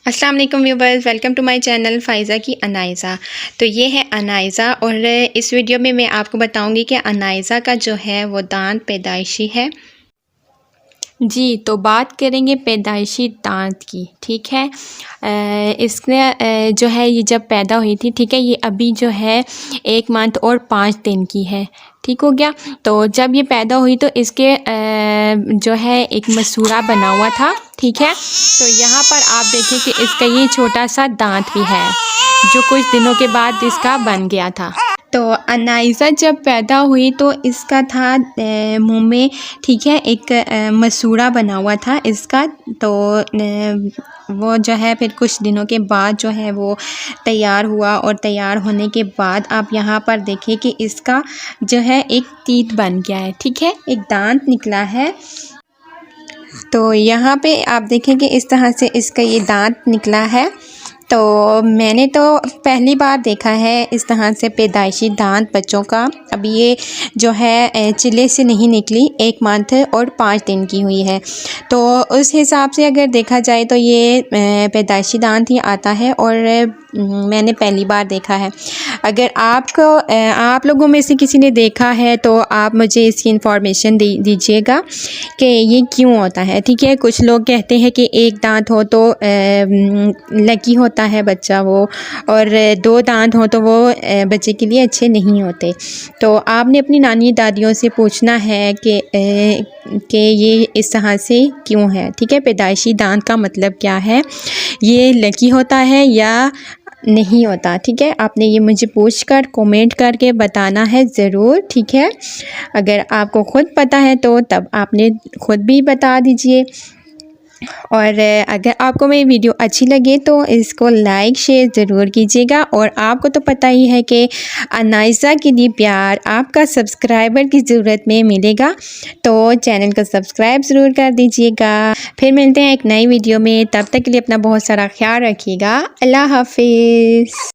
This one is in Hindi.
अस्सलाम वालेकुम viewers, welcome to my channel Faiza की अनाइज़ा। तो ये है अनाइज़ा और इस वीडियो में मैं आपको बताऊंगी कि अनाइज़ा का जो है वो दांत पैदाइशी है। जी, तो बात करेंगे पैदाइशी दांत की, ठीक है। इसने जो है ये जब पैदा हुई थी, ठीक है, ये अभी जो है 1 मंथ और 5 दिन की है, ठीक हो गया। तो जब ये पैदा हुई तो इसके जो है एक मसूड़ा बना हुआ था, ठीक है। तो यहाँ पर आप देखिए कि इसका ये छोटा सा दांत भी है जो कुछ दिनों के बाद इसका बन गया था। तो अनाइज़ा जब पैदा हुई तो इसका था मुंह में, ठीक है, एक मसूड़ा बना हुआ था इसका। तो वो जो है फिर कुछ दिनों के बाद जो है वो तैयार हुआ और तैयार होने के बाद आप यहाँ पर देखिए कि इसका जो है एक तीत बन गया है, ठीक है, एक दांत निकला है। तो यहाँ पे आप देखें कि इस तरह से इसका ये दांत निकला है। तो मैंने तो पहली बार देखा है इस तरह से पैदाइशी दांत बच्चों का। अभी ये जो है चिल्ले से नहीं निकली, 1 मंथ और 5 दिन की हुई है। तो उस हिसाब से अगर देखा जाए तो ये पैदाइशी दांत ही आता है और मैंने पहली बार देखा है। अगर आप लोगों में से किसी ने देखा है तो आप मुझे इसकी इन्फॉर्मेशन दीजिएगा कि ये क्यों होता है, ठीक है। कुछ लोग कहते हैं कि 1 दांत हो तो लकी होता है बच्चा वो, और 2 दांत हो तो वो बच्चे के लिए अच्छे नहीं होते। तो आपने अपनी नानी दादियों से पूछना है कि ये इस तरह से क्यों है, ठीक है। पैदाइशी दांत का मतलब क्या है, ये लकी होता है या नहीं होता, ठीक है। आपने ये मुझे पूछकर कमेंट करके बताना है ज़रूर, ठीक है। अगर आपको ख़ुद पता है तो तब आपने ख़ुद भी बता दीजिए। और अगर आपको मेरी वीडियो अच्छी लगे तो इसको लाइक शेयर ज़रूर कीजिएगा। और आपको तो पता ही है कि अनाइज़ा के लिए प्यार आपका सब्सक्राइबर की ज़रूरत में मिलेगा, तो चैनल को सब्सक्राइब ज़रूर कर दीजिएगा। फिर मिलते हैं एक नई वीडियो में, तब तक के लिए अपना बहुत सारा ख्याल रखिएगा। अल्लाह हाफिज़।